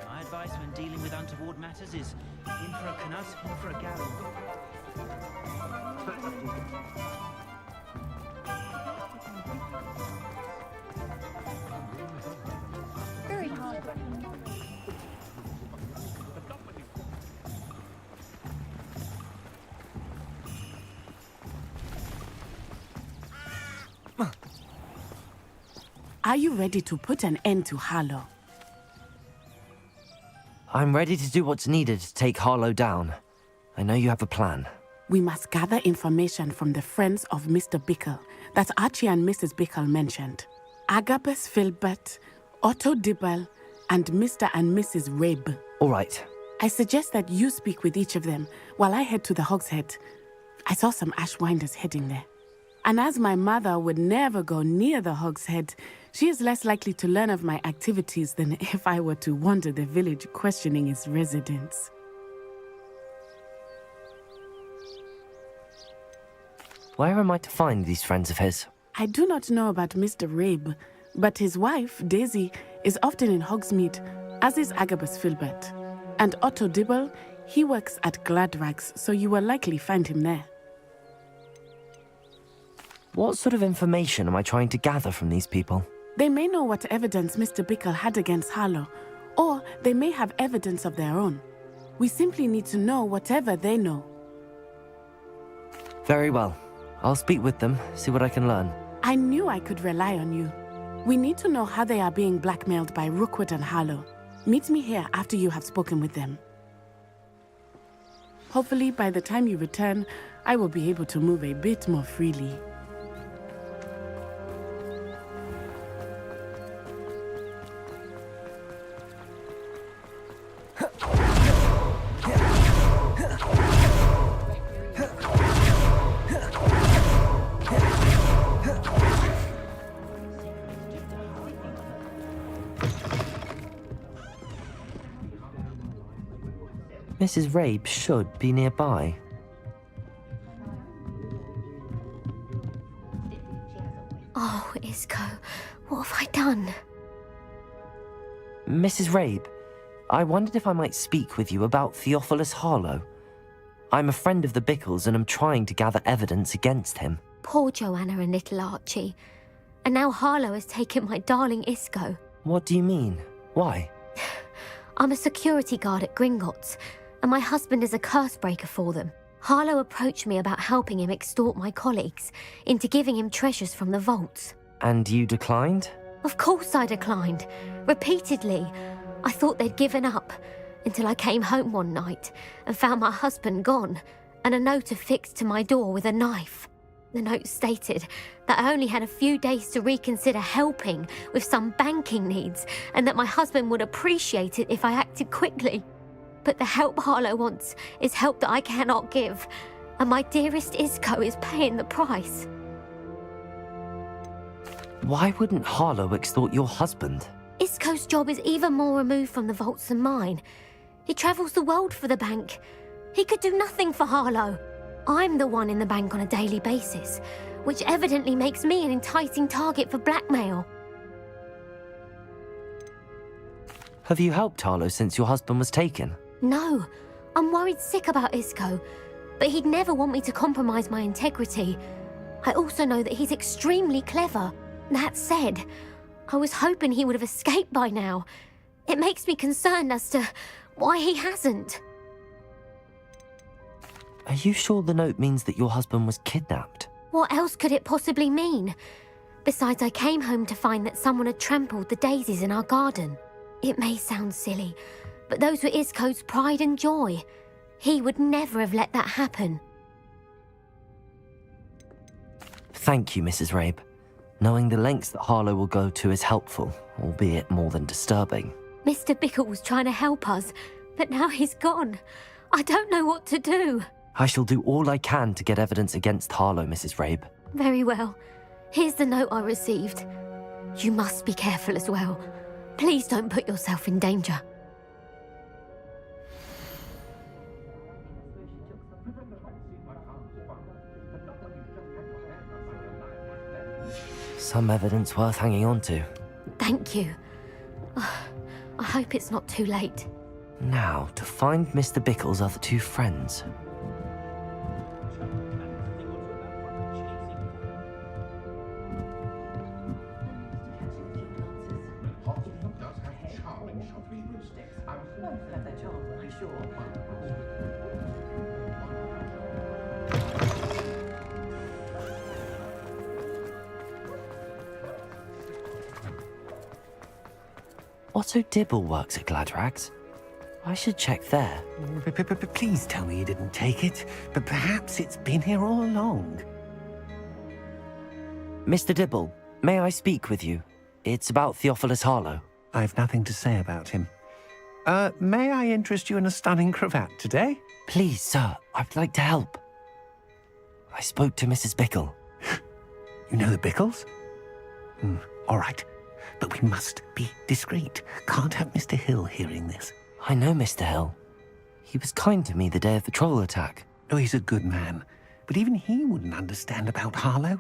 My advice when dealing with untoward matters is in for a canut, in for a gallon. Very hard. Are you ready to put an end to Harlow? I'm ready to do what's needed to take Harlow down. I know you have a plan. We must gather information from the friends of Mr. Bickle that Archie and Mrs. Bickle mentioned. Agabus Filbert, Otto Dibble, and Mr. and Mrs. Rabe. All right. I suggest that you speak with each of them while I head to the Hogshead. I saw some Ashwinders heading there. And as my mother would never go near the Hogshead, she is less likely to learn of my activities than if I were to wander the village questioning its residents. Where am I to find these friends of his? I do not know about Mr. Rabe, but his wife, Daisy, is often in Hogsmeade, as is Agabus Filbert. And Otto Dibble, he works at Gladrags, so you will likely find him there. What sort of information am I trying to gather from these people? They may know what evidence Mr. Bickle had against Harlow, or they may have evidence of their own. We simply need to know whatever they know. Very well. I'll speak with them, see what I can learn. I knew I could rely on you. We need to know how they are being blackmailed by Rookwood and Harlow. Meet me here after you have spoken with them. Hopefully, by the time you return, I will be able to move a bit more freely. Mrs. Rabe should be nearby. Oh, Isco, what have I done? Mrs. Rabe, I wondered if I might speak with you about Theophilus Harlow. I'm a friend of the Bickles and am trying to gather evidence against him. Poor Joanna and little Archie. And now Harlow has taken my darling Isco. What do you mean? Why? I'm a security guard at Gringotts, and my husband is a curse breaker for them. Harlow approached me about helping him extort my colleagues into giving him treasures from the vaults. And you declined? Of course I declined. Repeatedly. I thought they'd given up, until I came home one night and found my husband gone, and a note affixed to my door with a knife. The note stated that I only had a few days to reconsider helping with some banking needs, and that my husband would appreciate it if I acted quickly. But the help Harlow wants is help that I cannot give, and my dearest Isco is paying the price. Why wouldn't Harlow extort your husband? Isco's job is even more removed from the vaults than mine. He travels the world for the bank. He could do nothing for Harlow. I'm the one in the bank on a daily basis, which evidently makes me an enticing target for blackmail. Have you helped Harlow since your husband was taken? No, I'm worried sick about Isco, but he'd never want me to compromise my integrity. I also know that he's extremely clever. That said, I was hoping he would have escaped by now. It makes me concerned as to why he hasn't. Are you sure the note means that your husband was kidnapped? What else could it possibly mean? Besides, I came home to find that someone had trampled the daisies in our garden. It may sound silly, but those were Isco's pride and joy. He would never have let that happen. Thank you, Mrs. Rabe. Knowing the lengths that Harlow will go to is helpful, albeit more than disturbing. Mr. Bickle was trying to help us, but now he's gone. I don't know what to do. I shall do all I can to get evidence against Harlow, Mrs. Rabe. Very well. Here's the note I received. You must be careful as well. Please don't put yourself in danger. Some evidence worth hanging on to. Thank you. I hope it's not too late. Now, to find Mr. Bickle's other two friends. Otto Dibble works at Gladrags. I should check there. Please tell me you didn't take it, but perhaps it's been here all along. Mr. Dibble, may I speak with you? It's about Theophilus Harlow. I've nothing to say about him. May I interest you in a stunning cravat today? Please, sir, I'd like to help. I spoke to Mrs. Bickle. You know the Bickles? All right. But we must be discreet. Can't have Mr. Hill hearing this. I know Mr. Hill. He was kind to me the day of the troll attack. Oh, he's a good man. But even he wouldn't understand about Harlow.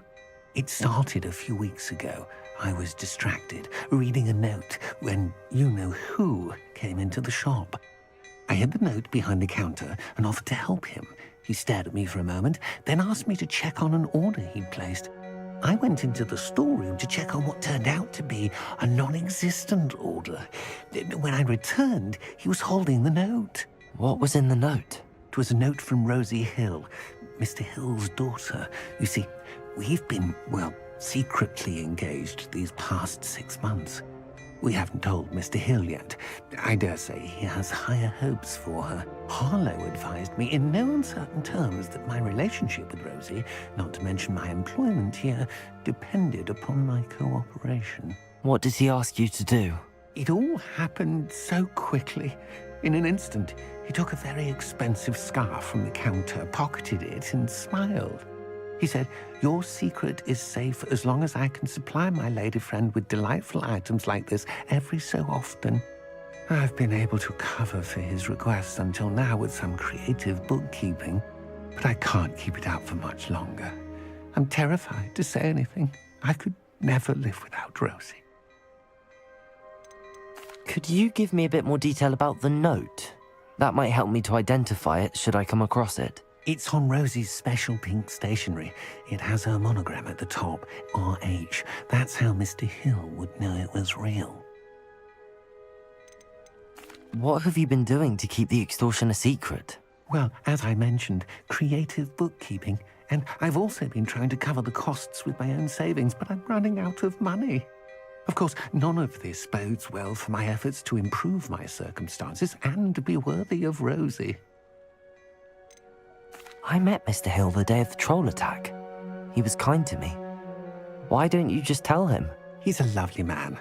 It started a few weeks ago. I was distracted, reading a note, when you-know-who came into the shop. I hid the note behind the counter and offered to help him. He stared at me for a moment, then asked me to check on an order he'd placed. I went into the storeroom to check on what turned out to be a non-existent order. When I returned, he was holding the note. What was in the note? It was a note from Rosie Hill, Mr. Hill's daughter. You see, we've been, secretly engaged these past 6 months. We haven't told Mr. Hill yet. I dare say he has higher hopes for her. Harlow advised me in no uncertain terms that my relationship with Rosie, not to mention my employment here, depended upon my cooperation. What does he ask you to do? It all happened so quickly. In an instant, he took a very expensive scarf from the counter, pocketed it, and smiled. He said, "Your secret is safe as long as I can supply my lady friend with delightful items like this every so often." I've been able to cover for his requests until now with some creative bookkeeping, but I can't keep it out for much longer. I'm terrified to say anything. I could never live without Rosie. Could you give me a bit more detail about the note? That might help me to identify it should I come across it. It's on Rosie's special pink stationery. It has her monogram at the top, RH. That's how Mr. Hill would know it was real. What have you been doing to keep the extortion a secret? Well, as I mentioned, creative bookkeeping. And I've also been trying to cover the costs with my own savings, but I'm running out of money. Of course, none of this bodes well for my efforts to improve my circumstances and be worthy of Rosie. I met Mr. Hill the day of the troll attack. He was kind to me. Why don't you just tell him? He's a lovely man.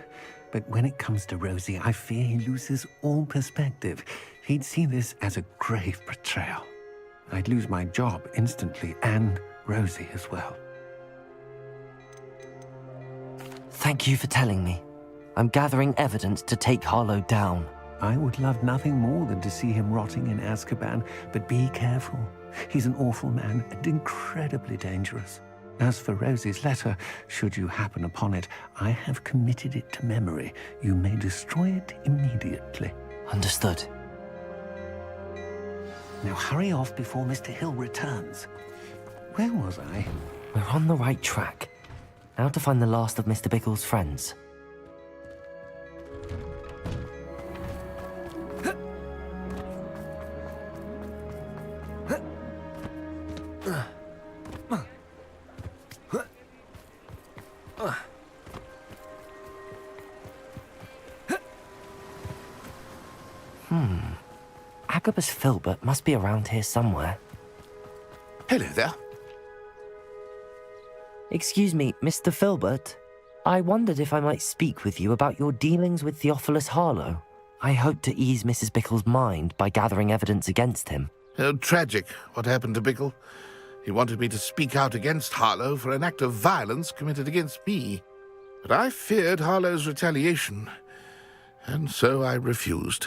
But when it comes to Rosie, I fear he loses all perspective. He'd see this as a grave betrayal. I'd lose my job instantly, and Rosie as well. Thank you for telling me. I'm gathering evidence to take Harlow down. I would love nothing more than to see him rotting in Azkaban, but be careful. He's an awful man and incredibly dangerous. As for Rosie's letter, should you happen upon it, I have committed it to memory. You may destroy it immediately. Understood. Now hurry off before Mr. Hill returns. Where was I? We're on the right track. Now to find the last of Mr. Bickle's friends. Agabus Filbert must be around here somewhere. Hello there. Excuse me, Mr. Filbert. I wondered if I might speak with you about your dealings with Theophilus Harlow. I hoped to ease Mrs. Bickle's mind by gathering evidence against him. Oh, tragic what happened to Bickle. He wanted me to speak out against Harlow for an act of violence committed against me. But I feared Harlow's retaliation, and so I refused.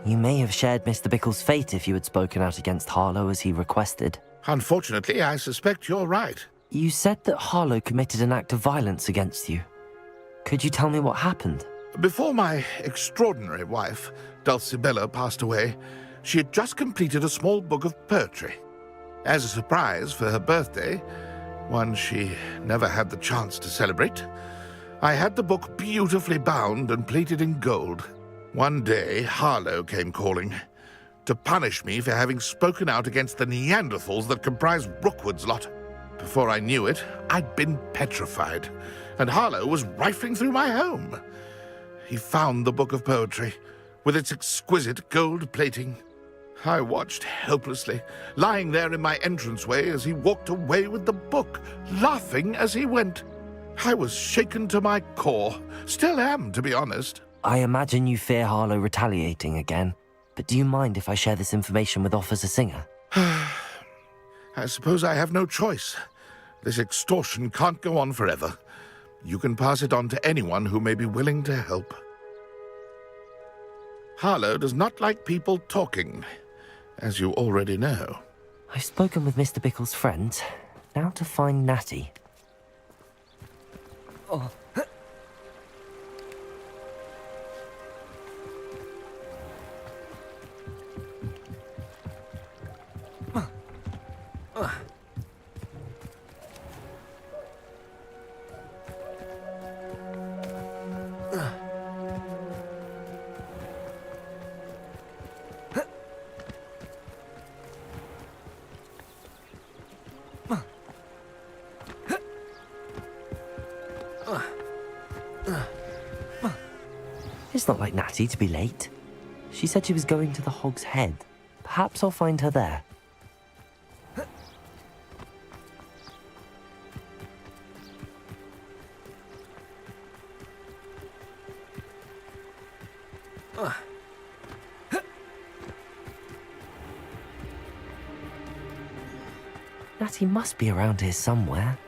You may have shared Mr. Bickle's fate if you had spoken out against Harlow as he requested. Unfortunately, I suspect you're right. You said that Harlow committed an act of violence against you. Could you tell me what happened? Before my extraordinary wife, Dulcibella, passed away, she had just completed a small book of poetry. As a surprise for her birthday, one she never had the chance to celebrate, I had the book beautifully bound and plated in gold. One day, Harlow came calling to punish me for having spoken out against the Neanderthals that comprise Rookwood's lot. Before I knew it, I'd been petrified, and Harlow was rifling through my home. He found the book of poetry, with its exquisite gold plating. I watched helplessly, lying there in my entranceway as he walked away with the book, laughing as he went. I was shaken to my core. Still am, to be honest. I imagine you fear Harlow retaliating again, but do you mind if I share this information with Officer Singer? I suppose I have no choice. This extortion can't go on forever. You can pass it on to anyone who may be willing to help. Harlow does not like people talking, as you already know. I've spoken with Mr. Bickle's friends. Now to find Natty. It's not like Natty to be late. She said she was going to the Hog's Head. Perhaps I'll find her there. Natty must be around here somewhere.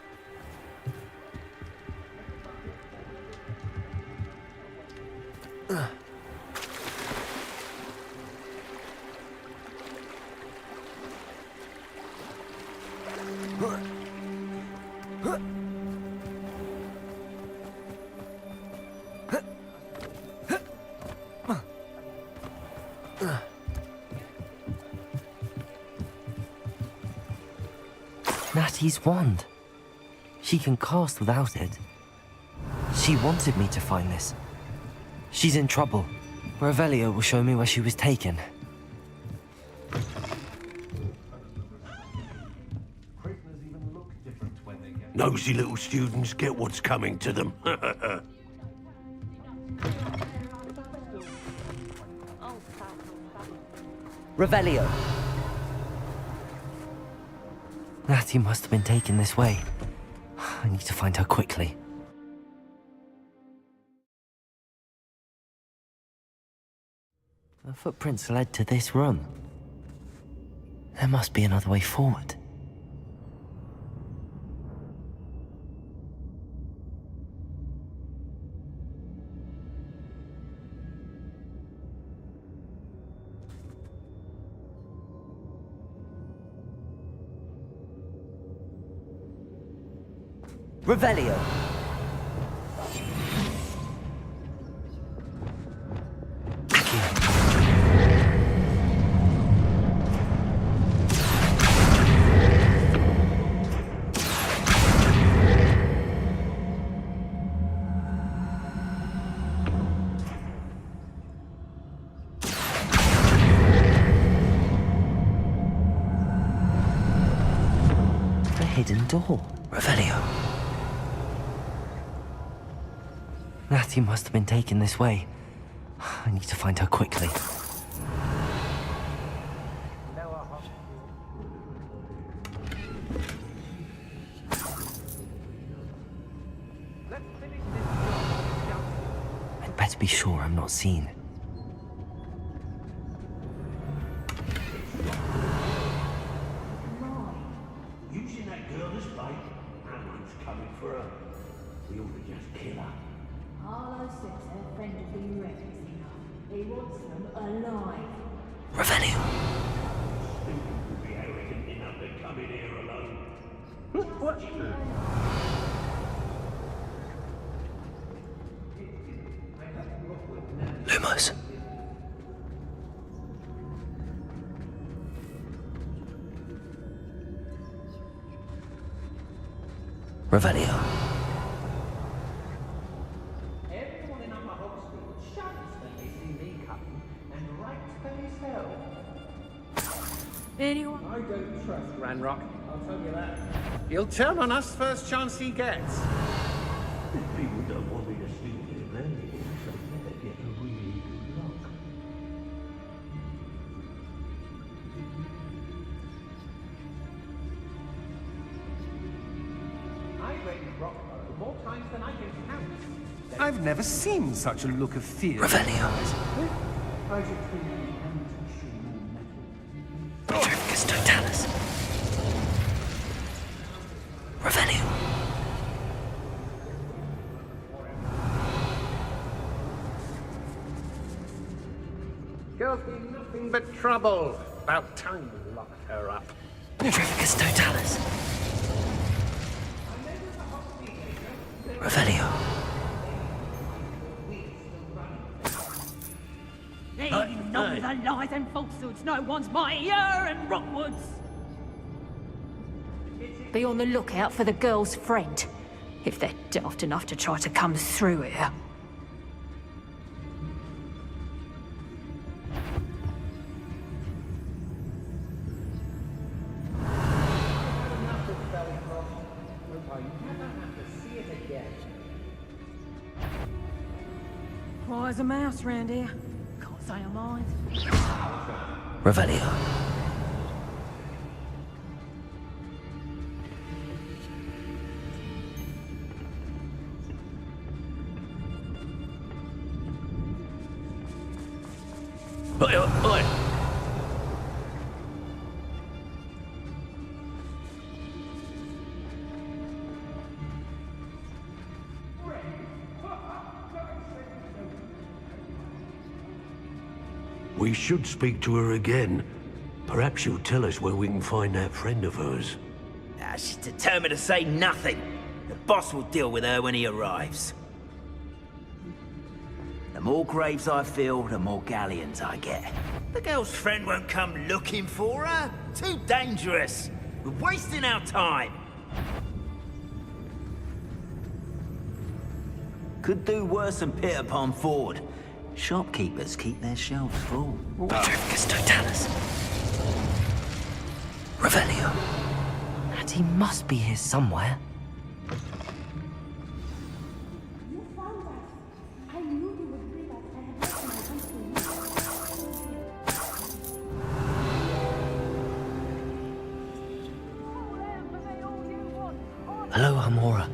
Natty's wand. She can cast without it. She wanted me to find this. She's in trouble. Revelio will show me where she was taken. Nosy little students get what's coming to them. Revelio! Natty must have been taken this way. I need to find her quickly. The footprints led to this room. There must be another way forward. Revelio! A hidden door. Revelio. Natty must have been taken this way. I need to find her quickly. better be sure I'm not seen. Using that girl as bait, Annex coming for her. We ought to just kill her. Harlow says her friend will be reckless enough. He wants them alive. Revelio. Stupid would be arrogant enough to come in here alone. What? Lumos. Revelio. Everyone in Upper Hogsmeade shudders when they see me coming, and right they hell. Anyone? I don't trust Ranrock, I'll tell you that. He'll turn on us first chance he gets. If people don't want me to steal their valuables, they better get a really good look. I've read Rookwood more times than I can count. I've never seen such a look of fear. Revelio. I should think the anti-shoe metal. Petrificus totalis. Revelio. Girls be nothing but trouble. About time we locked her up. Petrificus totalis. Revelio. Even not with the lies and falsehoods, no one's mightier in Rockwoods. Be on the lookout for the girl's friend, if they're daft enough to try to come through here. Enough of Bellycroft. Hope I never have to see it again. Why is a mouse round here? Can't say a mind. Revelio. Oi, oi, oi. We should speak to her again. Perhaps she'll tell us where we can find that friend of hers. She's determined to say nothing. The boss will deal with her when he arrives. The more graves I fill, the more galleons I get. The girl's friend won't come looking for her. Too dangerous. We're wasting our time. Could do worse than pit upon Ford. Shopkeepers keep their shelves full. Petrificus totalis. Revelio. And he must be here somewhere. You found us. I knew you would bring us. I have Hello, Amora.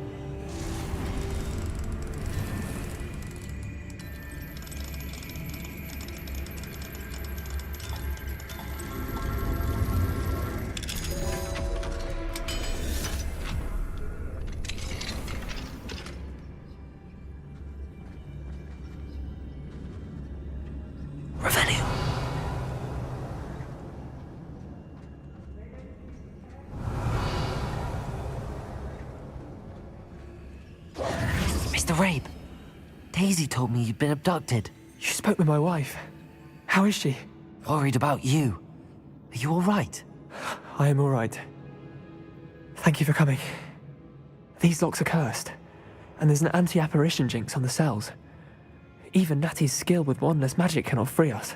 Revelio. Mr. Rabe, Daisy told me you'd been abducted. You spoke with my wife. How is she? Worried about you. Are you all right? I am all right. Thank you for coming. These locks are cursed, and there's an anti-apparition jinx on the cells. Even Natty's skill with wandless magic cannot free us.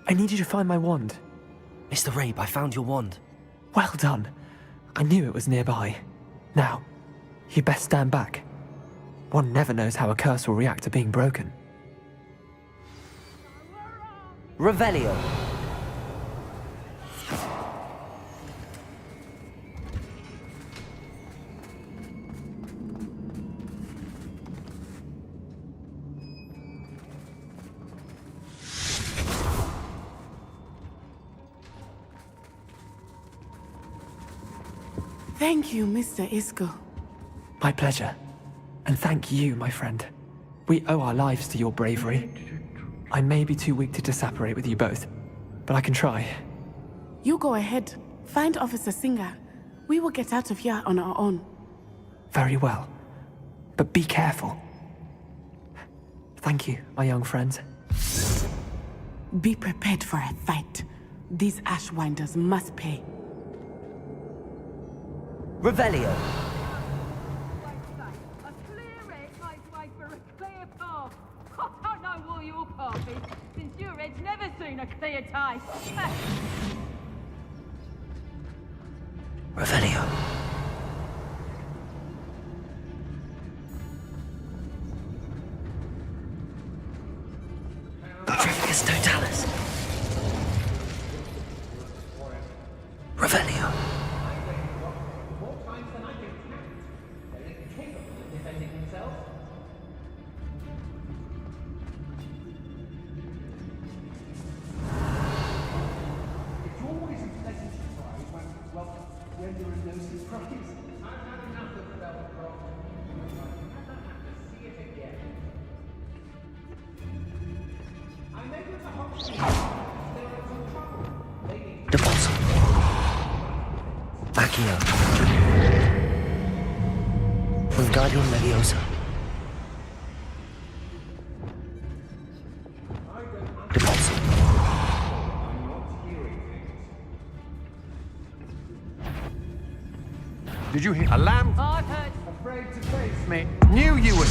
I need you to find my wand. Mr. Rabe, I found your wand. Well done. I knew it was nearby. Now, you best stand back. One never knows how a curse will react to being broken. Revelio. Thank you, Mr. Isco. My pleasure. And thank you, my friend. We owe our lives to your bravery. I may be too weak to disapparate with you both, but I can try. You go ahead. Find Officer Singer. We will get out of here on our own. Very well. But be careful. Thank you, my young friends. Be prepared for a fight. These Ashwinders must pay. Revelio. A clear edge makes way for a clear path. I don't know what your path is, since your head's never seen a clear taste. Revelio. Petrificus totalis. Revelio. More times than I can count. They're incapable of defending themselves. It's always a pleasant surprise when there is no surprise. I've had enough of Velcro. I never have to see it again. I met with the Hogsmeade. There are some trouble. They need Deposit. Accio. Wingardium Leviosa. Deposit. Did you hear a lamb? I've heard. Afraid to face me. Knew you would.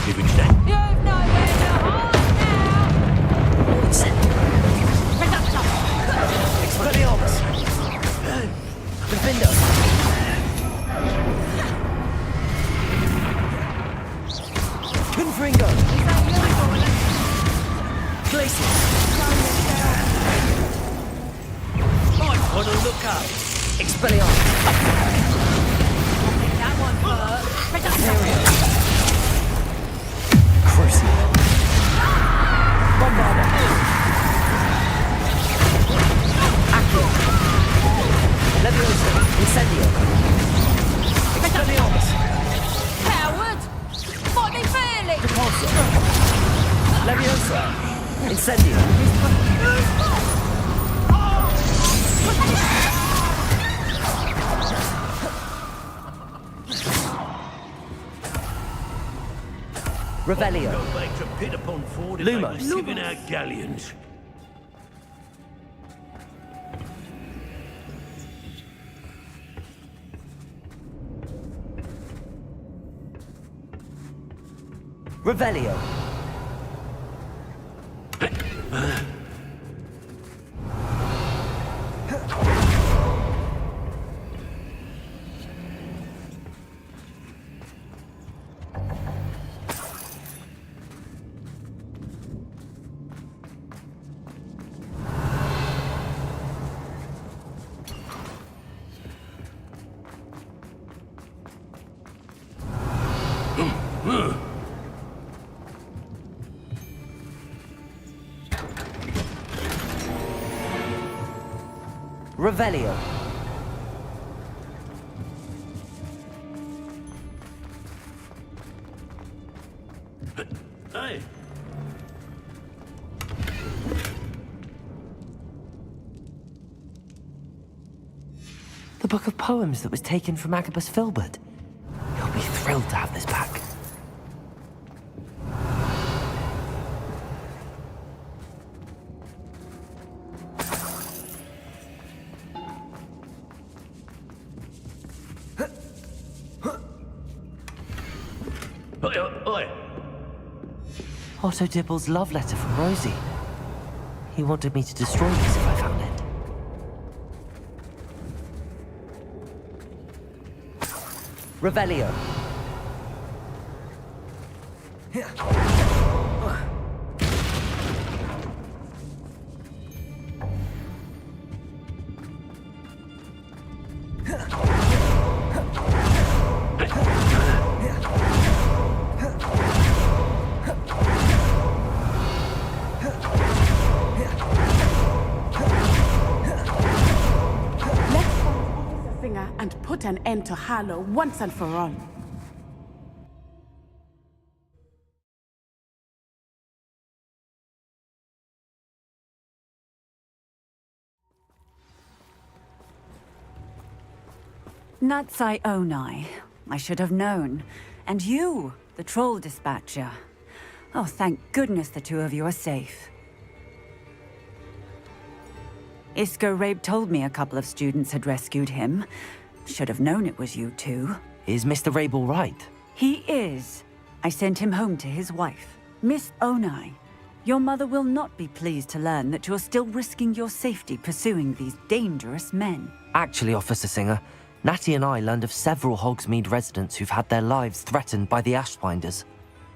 If it's that You've nowhere to hide Expelliarmus. Defender. Confringo. Glacier. Might want to look up. Expelliarmus. that one first. Crucible. Bombarda. Accio. Leviosa. Incendio. Expelliarmus. Coward! Might be fairly. Repulsor. Leviosa. Incendio. Revelio. go back to Pit upon Ford if Lumos. they were giving out galleons. Revelio. Revelio. Hey, The book of poems that was taken from Agabus Filbert. He'll be thrilled to have this back. oi. Otto Dibble's love letter from Rosie. He wanted me to destroy this if I found it. Revelio. end to Harlow once and for all. Natsai Onai. I should have known. And you, the troll dispatcher. Oh, thank goodness the two of you are safe. Isco Rabe told me a couple of students had rescued him. Should have known it was you two. Is Mr. Rabe all right? He is. I sent him home to his wife. Miss Onai, your mother will not be pleased to learn that you're still risking your safety pursuing these dangerous men. Actually, Officer Singer, Natty and I learned of several Hogsmeade residents who've had their lives threatened by the Ashwinders.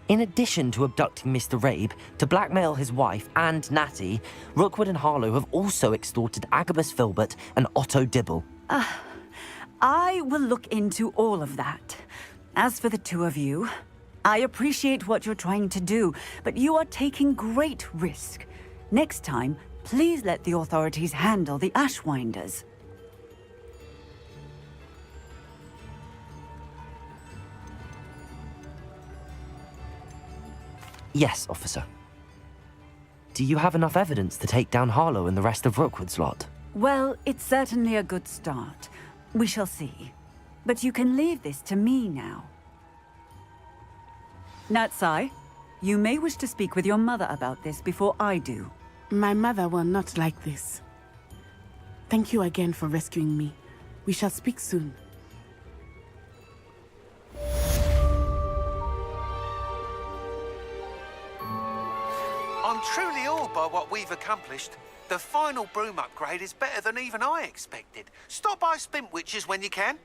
In addition to abducting Mr. Rabe to blackmail his wife and Natty, Rookwood and Harlow have also extorted Agabus Filbert and Otto Dibble. I will look into all of that. As for the two of you, I appreciate what you're trying to do, but you are taking great risk. Next time, please let the authorities handle the Ashwinders. Yes, officer. Do you have enough evidence to take down Harlow and the rest of Rookwood's lot? Well, it's certainly a good start. We shall see. But you can leave this to me now. Natsai, you may wish to speak with your mother about this before I do. My mother will not like this. Thank you again for rescuing me. We shall speak soon. I'm truly awed by what we've accomplished. The final broom upgrade is better than even I expected. Stop by Spintwitches when you can.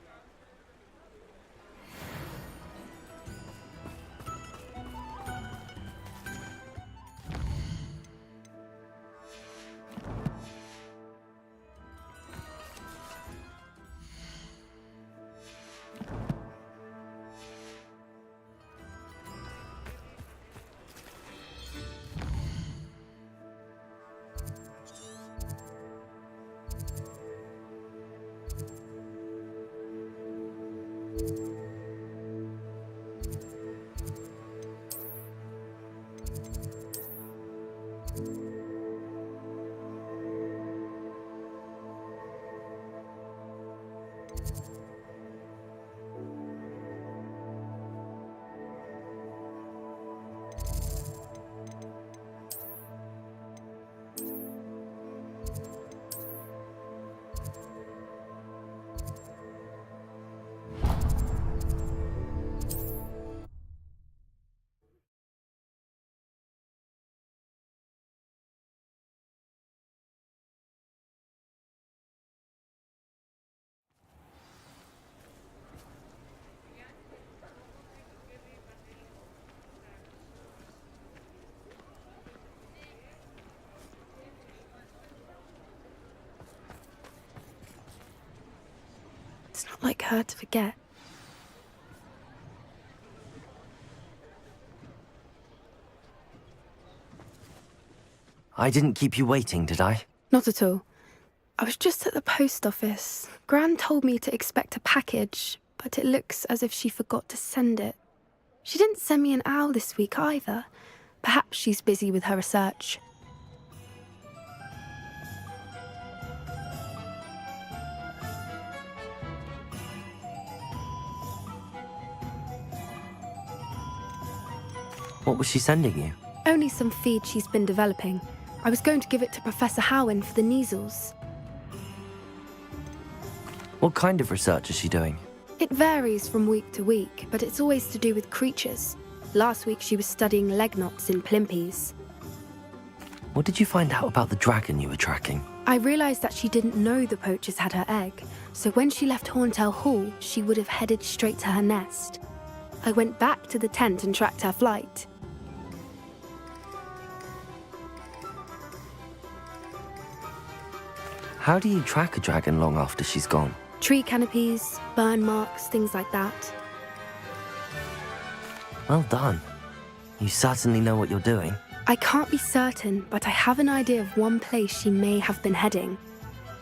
It's not like her to forget. I didn't keep you waiting, did I? Not at all. I was just at the post office. Gran told me to expect a package, but it looks as if she forgot to send it. She didn't send me an owl this week either. Perhaps she's busy with her research. What was she sending you? Only some feed she's been developing. I was going to give it to Professor Howen for the measles. What kind of research is she doing? It varies from week to week, but it's always to do with creatures. Last week she was studying leg knots in plimpies. What did you find out about the dragon you were tracking? I realised that she didn't know the poachers had her egg, so when she left Horntail Hall, she would have headed straight to her nest. I went back to the tent and tracked her flight. How do you track a dragon long after she's gone? Tree canopies, burn marks, things like that. Well done. You certainly know what you're doing. I can't be certain, but I have an idea of one place she may have been heading.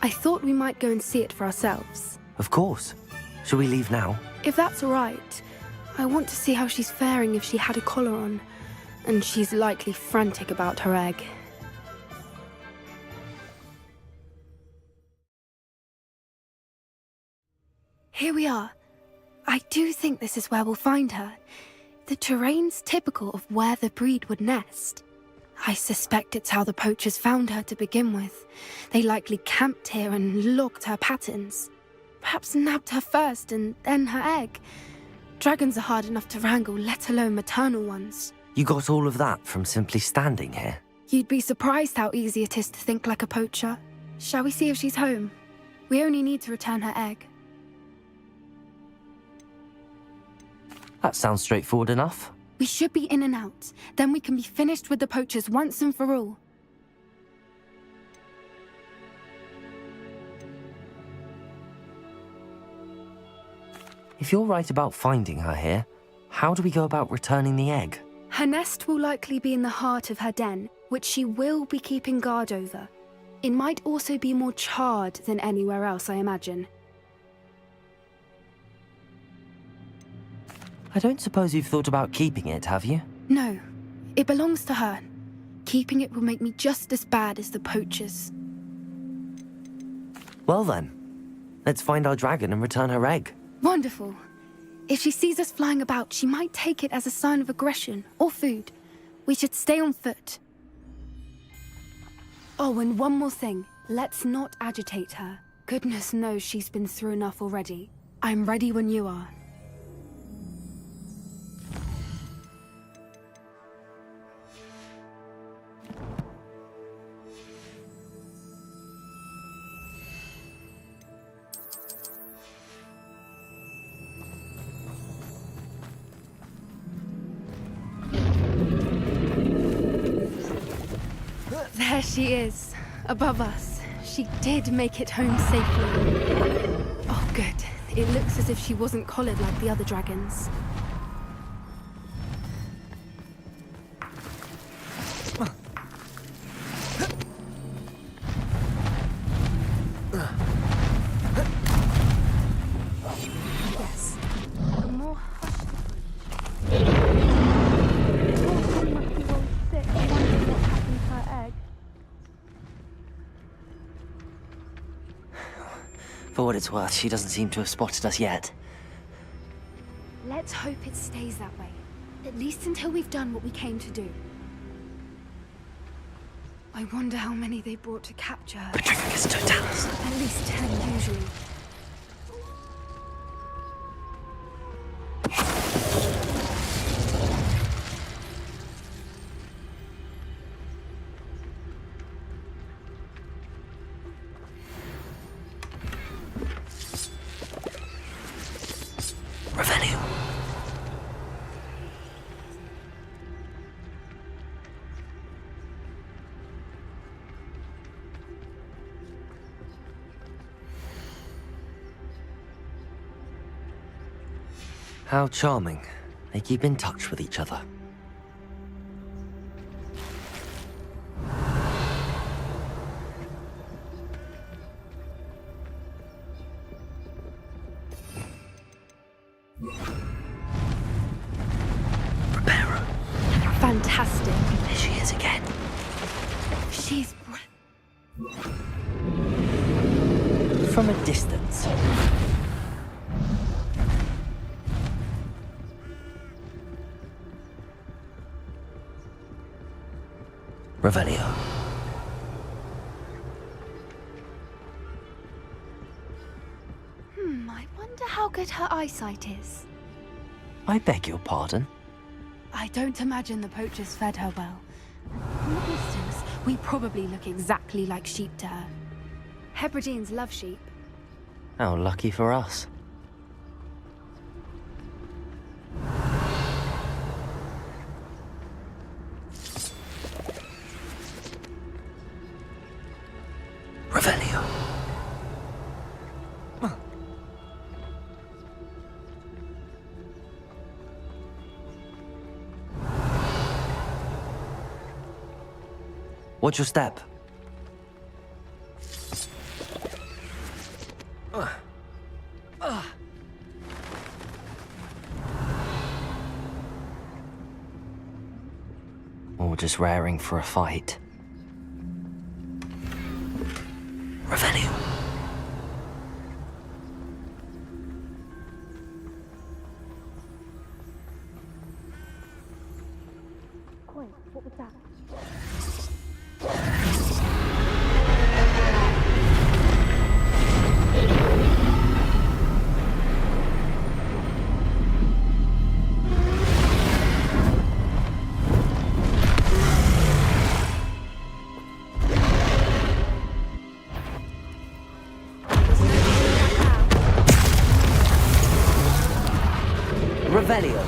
I thought we might go and see it for ourselves. Of course. Shall we leave now? If that's all right, I want to see how she's faring if she had a collar on. And she's likely frantic about her egg. Here we are. I do think this is where we'll find her. The terrain's typical of where the breed would nest. I suspect it's how the poachers found her to begin with. They likely camped here and logged her patterns. Perhaps nabbed her first and then her egg. Dragons are hard enough to wrangle, let alone maternal ones. You got all of that from simply standing here? You'd be surprised how easy it is to think like a poacher. Shall we see if she's home? We only need to return her egg. That sounds straightforward enough. We should be in and out. Then we can be finished with the poachers once and for all. If you're right about finding her here, how do we go about returning the egg? Her nest will likely be in the heart of her den, which she will be keeping guard over. It might also be more charred than anywhere else, I imagine. I don't suppose you've thought about keeping it, have you? No, it belongs to her. Keeping it will make me just as bad as the poachers. Well then, let's find our dragon and return her egg. Wonderful. If she sees us flying about, she might take it as a sign of aggression or food. We should stay on foot. Oh, and one more thing. Let's not agitate her. Goodness knows she's been through enough already. I'm ready when you are. There she is, above us. She did make it home safely. Oh, good. It looks as if she wasn't collared like the other dragons. Yes. A more hushed For what it's worth, she doesn't seem to have spotted us yet. Let's hope it stays that way. At least until we've done what we came to do. I wonder how many they brought to capture her. Petrificus totalis. At least 10 usually. How charming. They keep in touch with each other. Reparo. Fantastic. There she is again. She's... From a distance. Revelio. I wonder how good her eyesight is. I beg your pardon? I don't imagine the poachers fed her well. From a distance, we probably look exactly like sheep to her. Hebrideans love sheep. How lucky for us. Revelio. Watch your step. or just raring for a fight. Revelio. What was that? Revelio.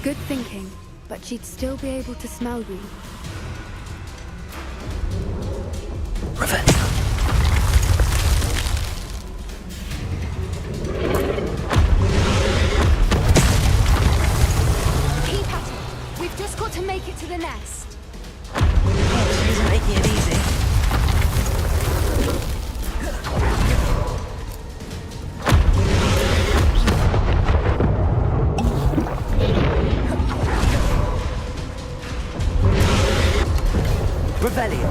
Good thinking, but she'd still be able to smell you. Keep at it. We've just got to make it to the nest. She isn't making it easy. Revelio.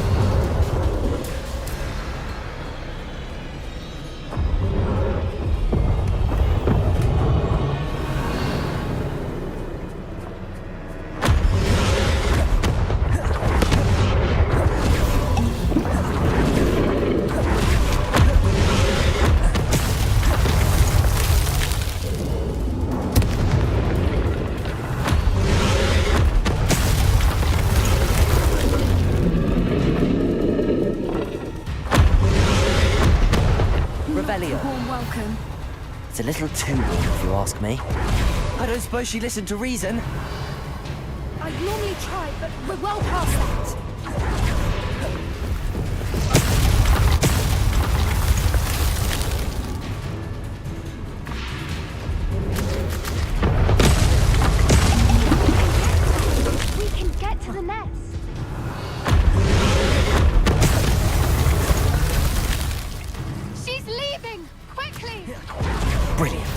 Warm welcome. It's a little too warm, if you ask me. I don't suppose she listened to reason. I'd normally try, but we're well past that. We can get to the nest. She's leaving! Quickly! Brilliant.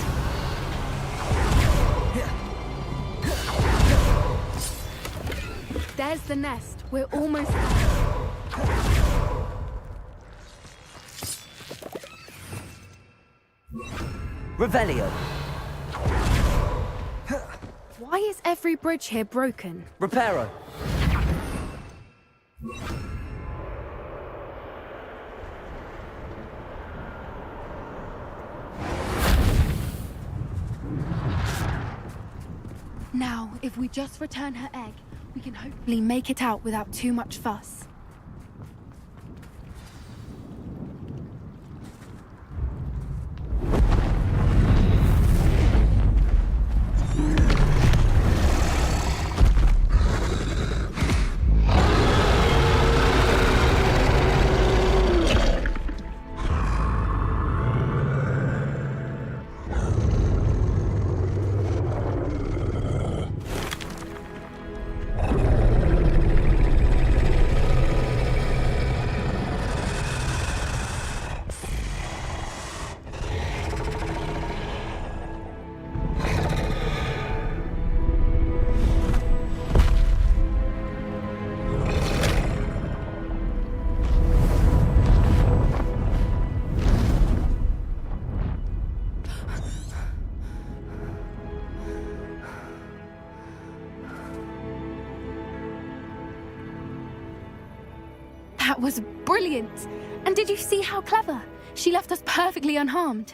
There's the nest. We're almost there. Revelio. Why is every bridge here broken? Reparo. Now, if we just return her egg, we can hopefully make it out without too much fuss. That was brilliant! And did you see how clever? She left us perfectly unharmed.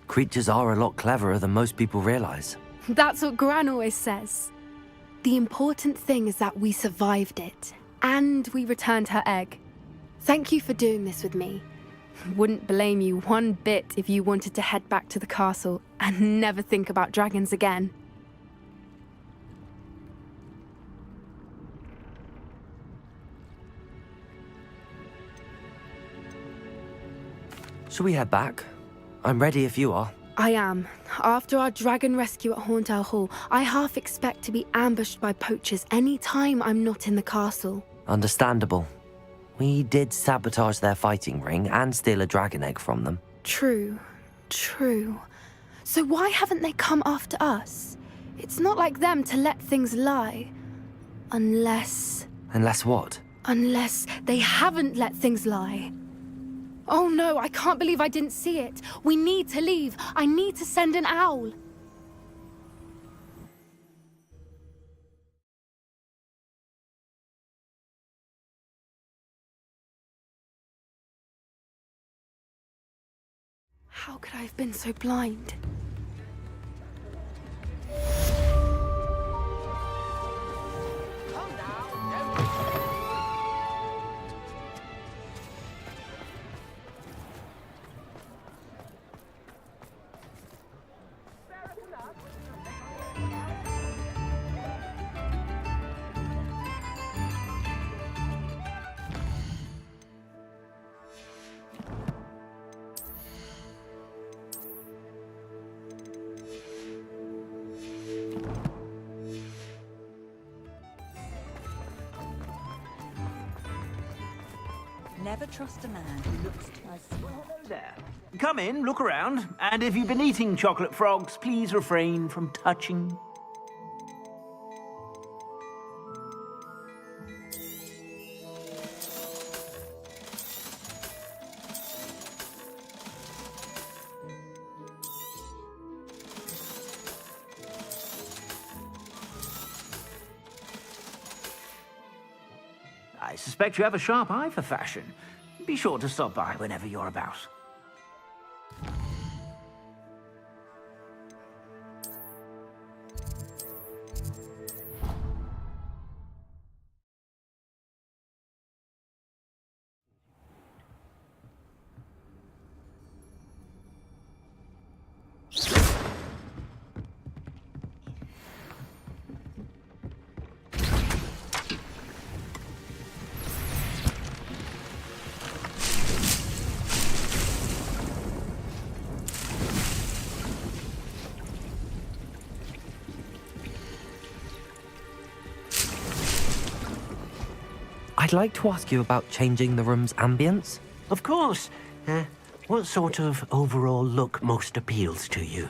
Creatures are a lot cleverer than most people realize. That's what Gran always says. The important thing is that we survived it, and we returned her egg. Thank you for doing this with me. Wouldn't blame you one bit if you wanted to head back to the castle and never think about dragons again. Shall we head back? I'm ready if you are. I am. After our dragon rescue at Hauntow Hall, I half expect to be ambushed by poachers any time I'm not in the castle. Understandable. We did sabotage their fighting ring and steal a dragon egg from them. True. So why haven't they come after us? It's not like them to let things lie. Unless what? Unless they haven't let things lie. Oh no, I can't believe I didn't see it. We need to leave. I need to send an owl. How could I have been so blind? Never trust a man who looks too Hello there. Come in, look around, and if you've been eating chocolate frogs, please refrain from touching. I suspect you have a sharp eye for fashion. Be sure to stop by whenever you're about. I'd like to ask you about changing the room's ambience. Of course. What sort of overall look most appeals to you?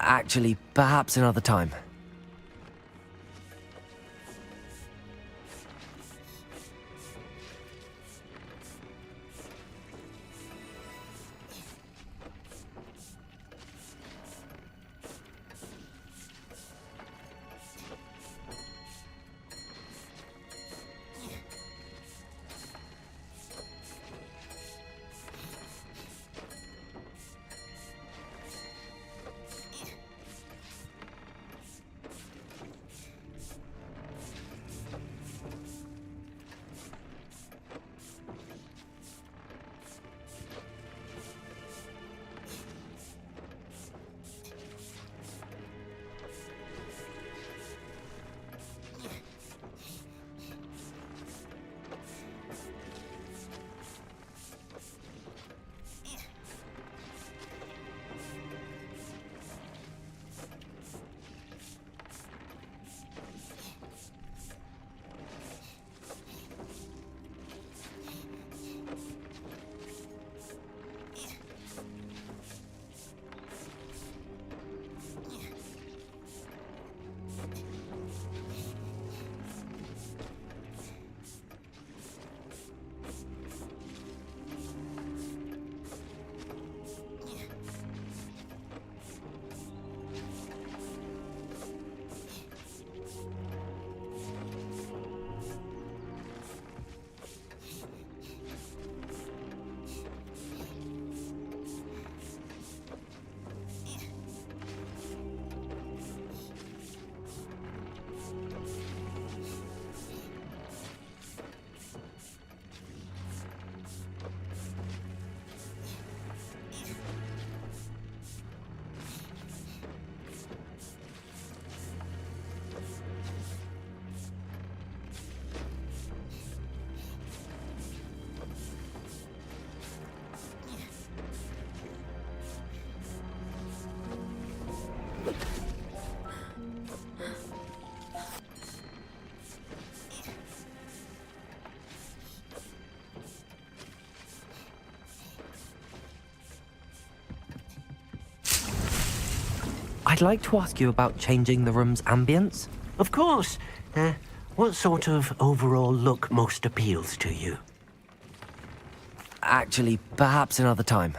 Actually, perhaps another time. I'd like to ask you about changing the room's ambience. Of course. What sort of overall look most appeals to you? Actually, perhaps another time.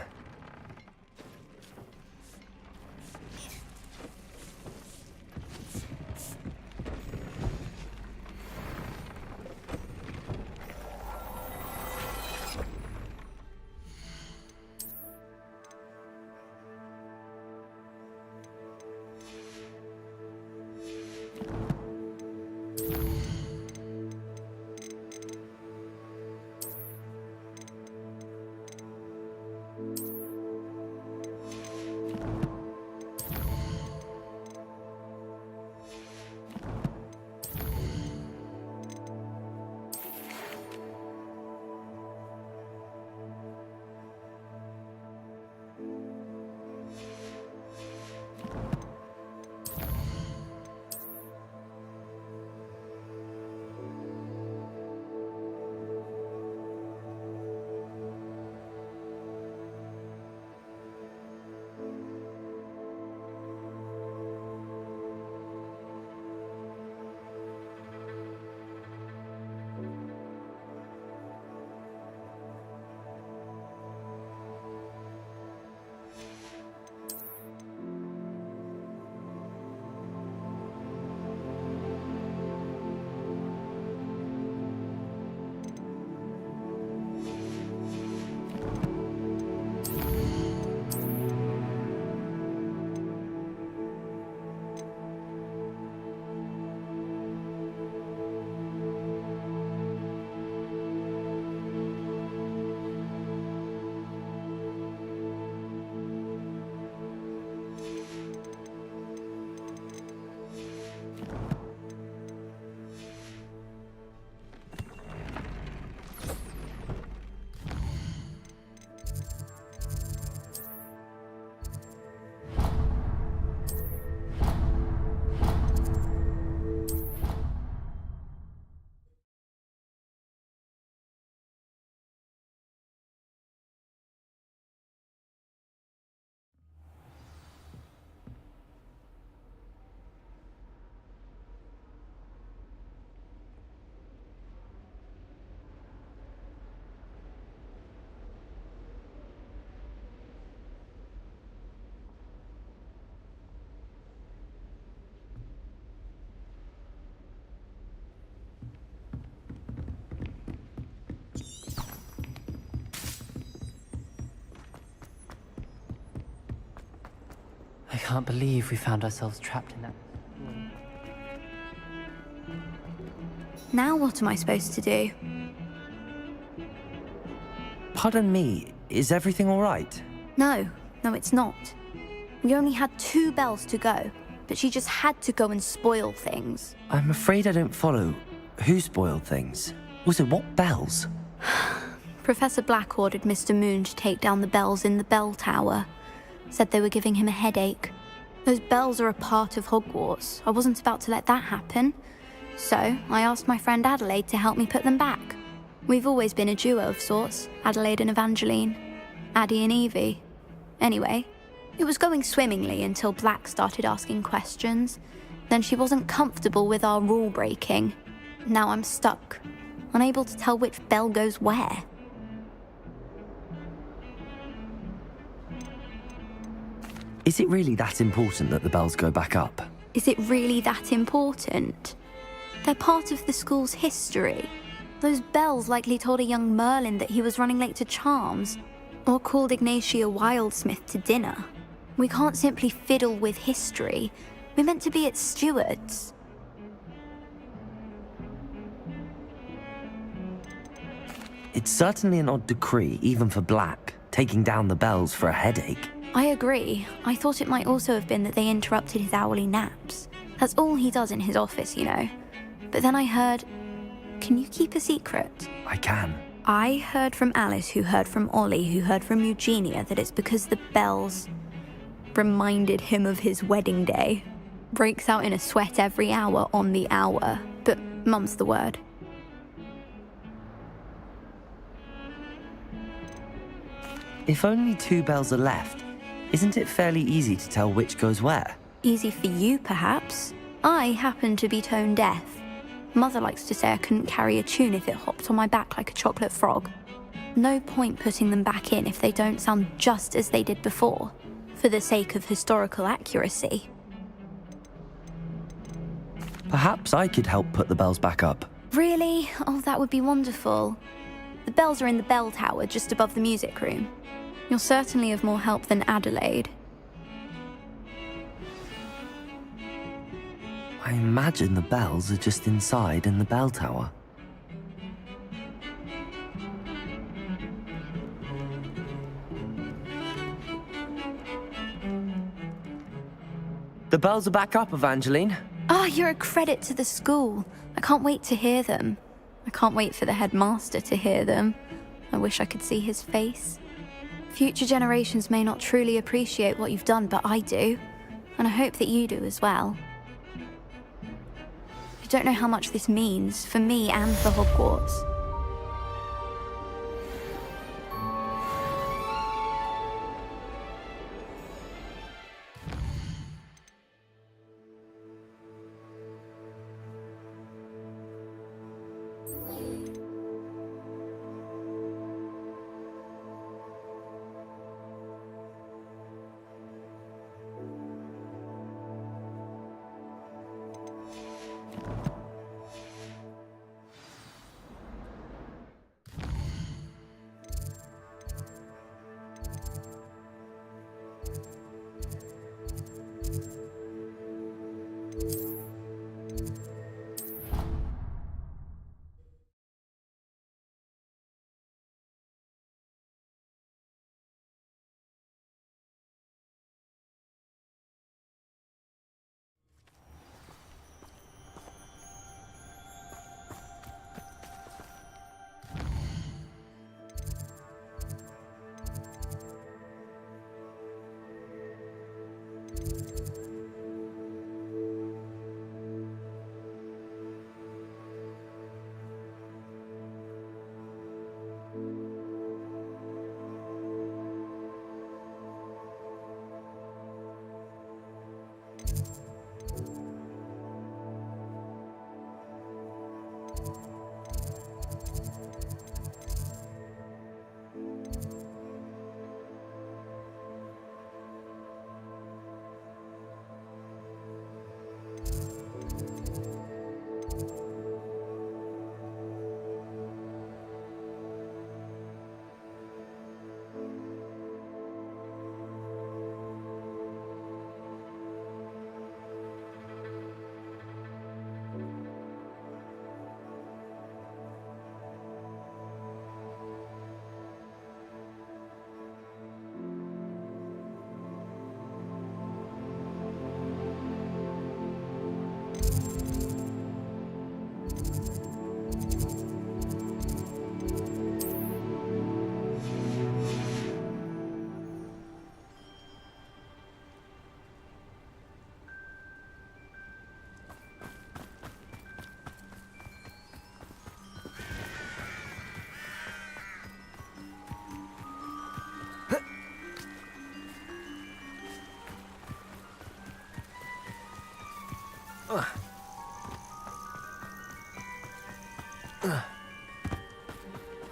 I can't believe we found ourselves trapped in that. Now what am I supposed to do? Pardon me, is everything all right? No, it's not. We only had 2 bells to go, but she just had to go and spoil things. I'm afraid I don't follow. Who spoiled things? Also, what bells? Professor Black ordered Mr. Moon to take down the bells in the bell tower. Said they were giving him a headache. Those bells are a part of Hogwarts. I wasn't about to let that happen. So, I asked my friend Adelaide to help me put them back. We've always been a duo of sorts, Adelaide and Evangeline. Addie and Evie. Anyway, it was going swimmingly until Black started asking questions. Then she wasn't comfortable with our rule breaking. Now I'm stuck, unable to tell which bell goes where. Is it really that important that the bells go back up? Is it really that important? They're part of the school's history. Those bells likely told a young Merlin that he was running late to Charms, or called Ignatia Wildsmith to dinner. We can't simply fiddle with history. We're meant to be its stewards. It's certainly an odd decree, even for Black, taking down the bells for a headache. I agree. I thought it might also have been that they interrupted his hourly naps. That's all he does in his office, you know. But then I heard... Can you keep a secret? I can. I heard from Alice, who heard from Ollie, who heard from Eugenia, that it's because the bells reminded him of his wedding day. Breaks out in a sweat every hour on the hour. But mum's the word. If only 2 bells are left, isn't it fairly easy to tell which goes where? Easy for you, perhaps. I happen to be tone deaf. Mother likes to say I couldn't carry a tune if it hopped on my back like a chocolate frog. No point putting them back in if they don't sound just as they did before, for the sake of historical accuracy. Perhaps I could help put the bells back up. Really? Oh, that would be wonderful. The bells are in the bell tower just above the music room. You're certainly of more help than Adelaide. I imagine the bells are just inside in the bell tower. The bells are back up, Evangeline. Oh, you're a credit to the school. I can't wait to hear them. I can't wait for the headmaster to hear them. I wish I could see his face. Future generations may not truly appreciate what you've done, but I do. And I hope that you do as well. You don't know how much this means for me and for Hogwarts.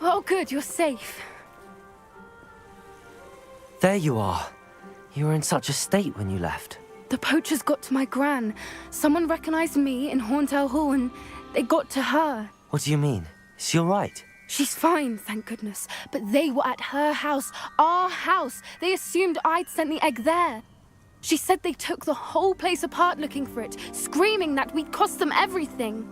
Oh, good, you're safe. There you are. You were in such a state when you left. The poachers got to my gran. Someone recognized me in Horndale Hall and they got to her. What do you mean? Is she all right? She's fine, thank goodness. But they were at her house, our house. They assumed I'd sent the egg there. She said they took the whole place apart looking for it, screaming that we'd cost them everything.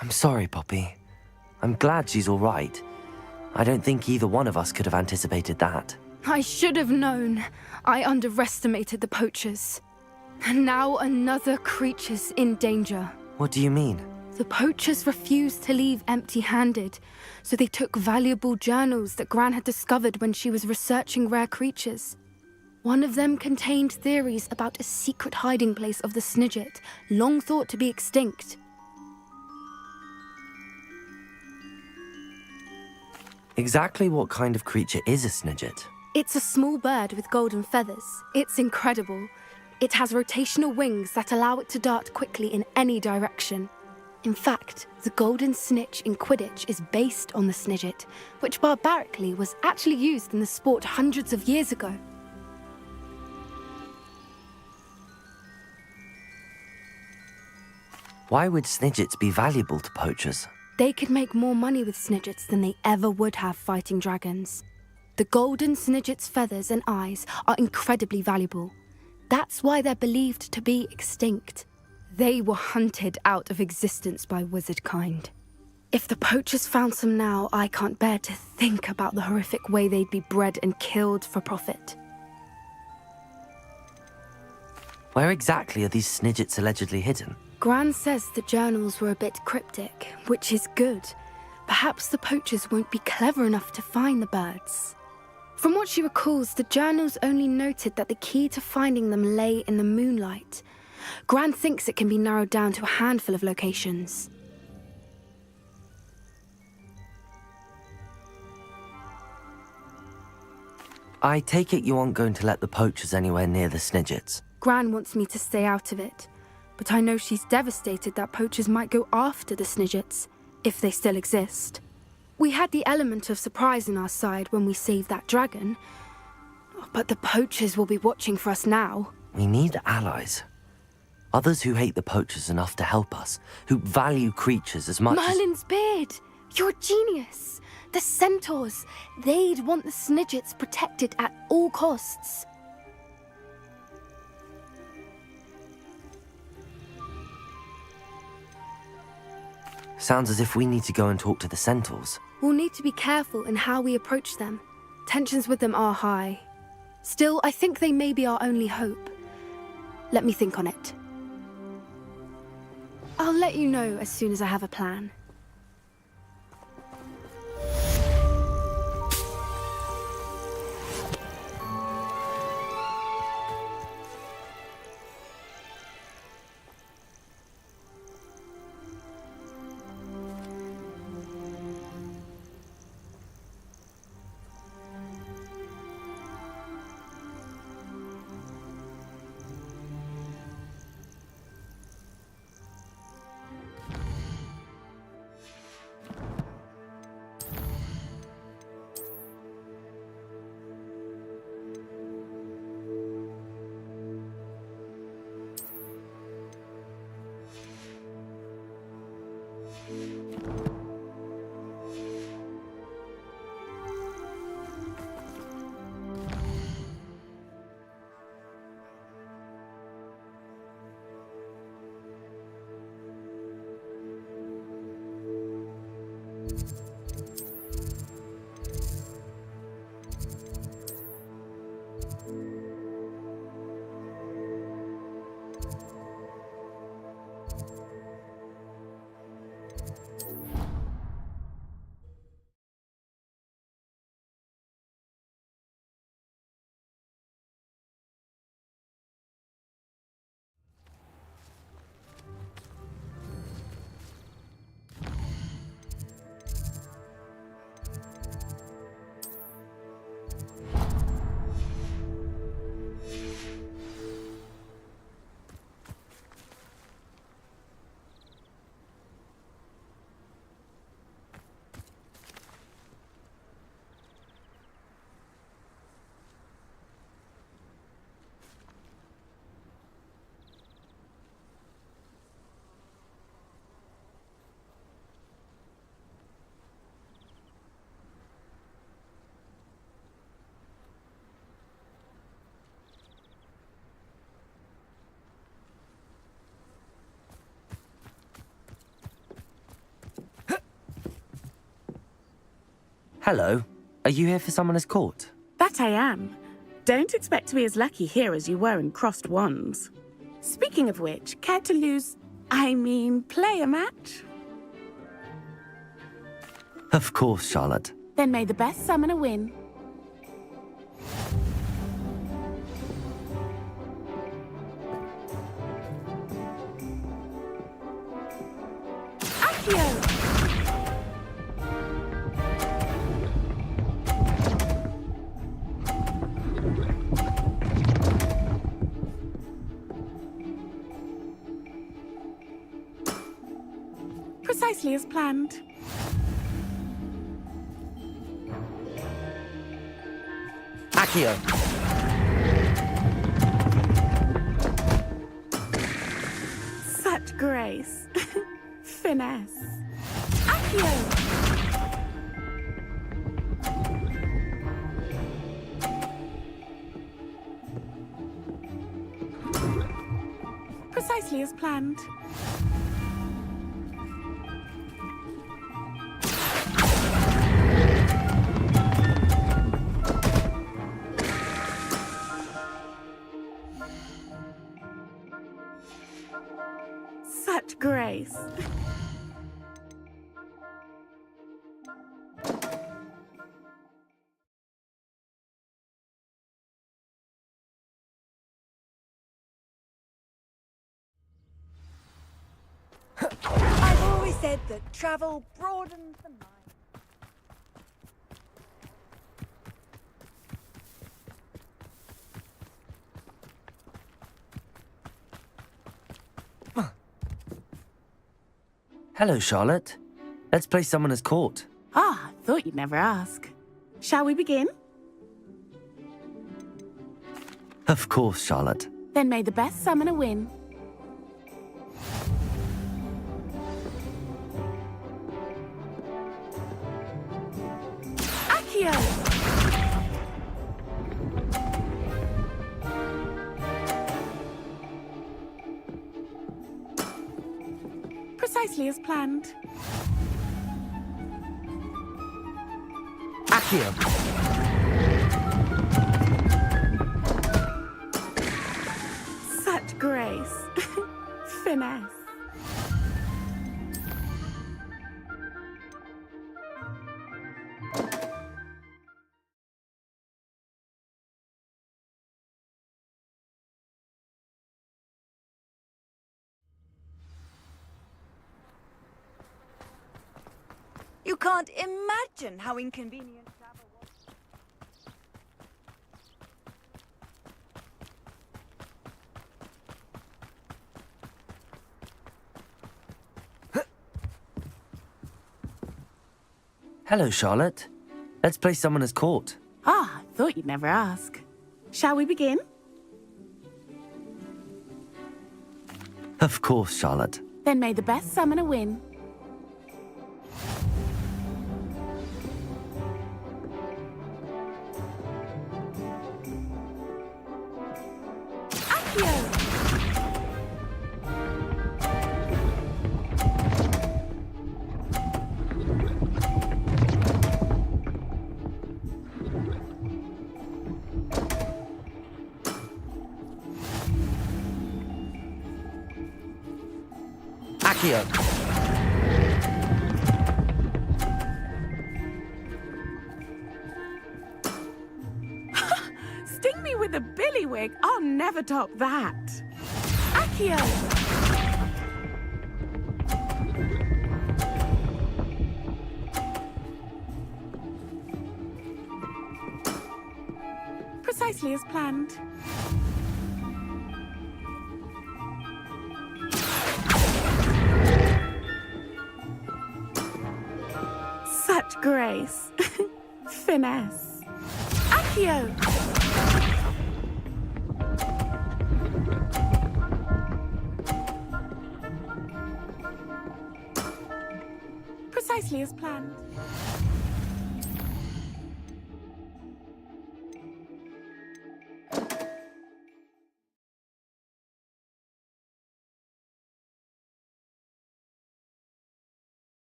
I'm sorry, Poppy. I'm glad she's all right. I don't think either one of us could have anticipated that. I should have known. I underestimated the poachers. And now another creature's in danger. What do you mean? The poachers refused to leave empty-handed, so they took valuable journals that Gran had discovered when she was researching rare creatures. One of them contained theories about a secret hiding place of the Snidget, long thought to be extinct. Exactly what kind of creature is a snidget? It's a small bird with golden feathers. It's incredible. It has rotational wings that allow it to dart quickly in any direction. In fact, the golden snitch in Quidditch is based on the snidget, which barbarically was actually used in the sport hundreds of years ago. Why would snidgets be valuable to poachers? They could make more money with snidgets than they ever would have fighting dragons. The golden snidget's feathers and eyes are incredibly valuable. That's why they're believed to be extinct. They were hunted out of existence by wizard kind. If the poachers found some now, I can't bear to think about the horrific way they'd be bred and killed for profit. Where exactly are these snidgets allegedly hidden? Gran says the journals were a bit cryptic, which is good. Perhaps the poachers won't be clever enough to find the birds. From what she recalls, the journals only noted that the key to finding them lay in the moonlight. Gran thinks it can be narrowed down to a handful of locations. I take it you aren't going to let the poachers anywhere near the snidgets. Gran wants me to stay out of it, but I know she's devastated that poachers might go after the snidgets, if they still exist. We had the element of surprise on our side when we saved that dragon, but the poachers will be watching for us now. We need allies. Others who hate the poachers enough to help us, who value creatures as much Merlin's beard! You're a genius! The centaurs! They'd want the snidgets protected at all costs. Sounds as if we need to go and talk to the centaurs. We'll need to be careful in how we approach them. Tensions with them are high. Still, I think they may be our only hope. Let me think on it. I'll let you know as soon as I have a plan. Hello. Are you here for Summoner's Court? That I am. Don't expect to be as lucky here as you were in Crossed Wands. Speaking of which, care to play a match? Of course, Charlotte. Then may the best summoner win. Accio! Precisely as planned. Accio! Such grace. Finesse. Accio! Precisely as planned. Such grace. I've always said that travel broadens the mind. Hello, Charlotte. Let's play Summoner's Court. Ah, thought you'd never ask. Shall we begin? Of course, Charlotte. Then may the best summoner win. Accio! Precisely as planned. Accio! Such grace. Finesse. You can't imagine how inconvenient travel was. Hello, Charlotte. Let's play Summoner's Court. Ah, thought you'd never ask. Shall we begin? Of course, Charlotte. Then may the best summoner win. Accio! Accio! Sting me with a billywig. I'll never top that. Accio! Precisely as planned. Such grace. Finesse. Accio! Precisely as planned.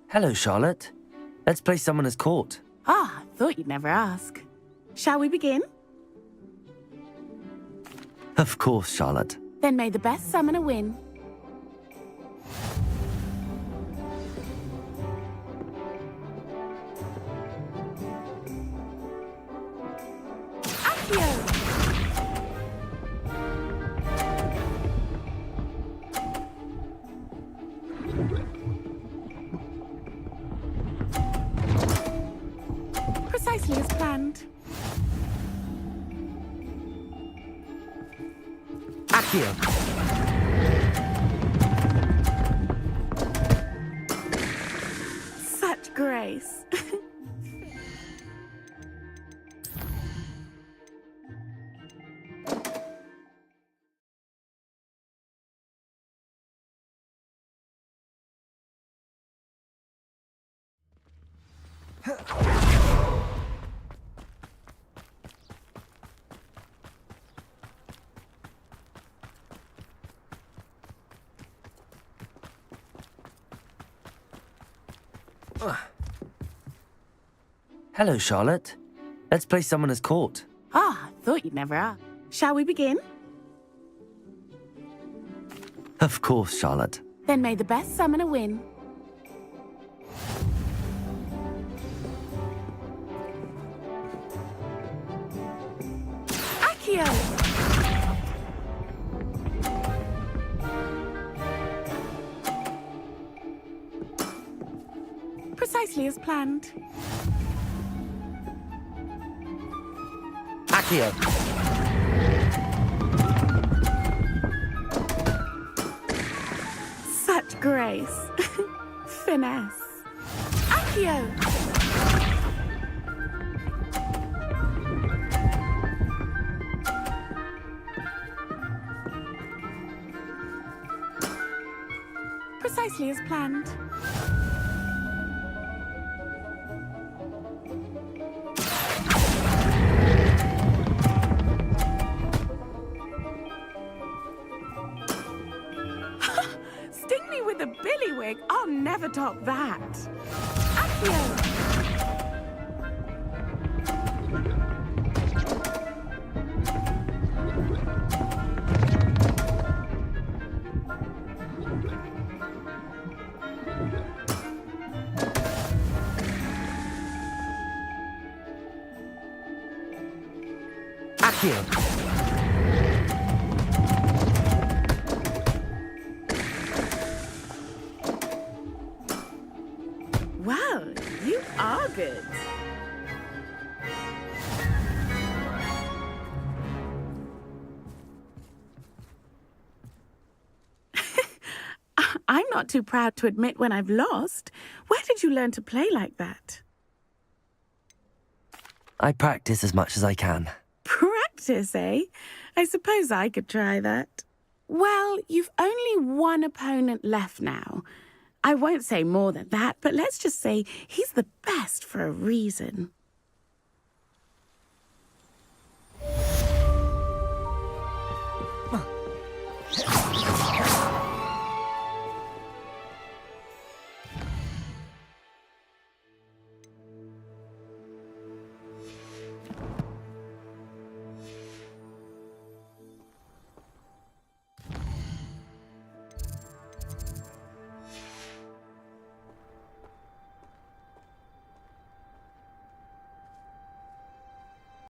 Hello, Charlotte. Let's play Summoner's Court. Ah, thought you'd never ask. Shall we begin? Of course, Charlotte. Then may the best summoner win. Accio! Accio. Such grace. Hello, Charlotte. Let's play Summoner's Court. Ah, thought you'd never ask. Shall we begin? Of course, Charlotte. Then may the best summoner win. Accio! Precisely as planned. Accio. Such grace. Finesse. Accio! Precisely as planned. Sting me with a billywig. I'll never top that. Accio! Accio. Well, you are good. I'm not too proud to admit when I've lost. Where did you learn to play like that? I practice as much as I can. Practice, eh? I suppose I could try that. Well, you've only one opponent left now. I won't say more than that, but let's just say he's the best for a reason.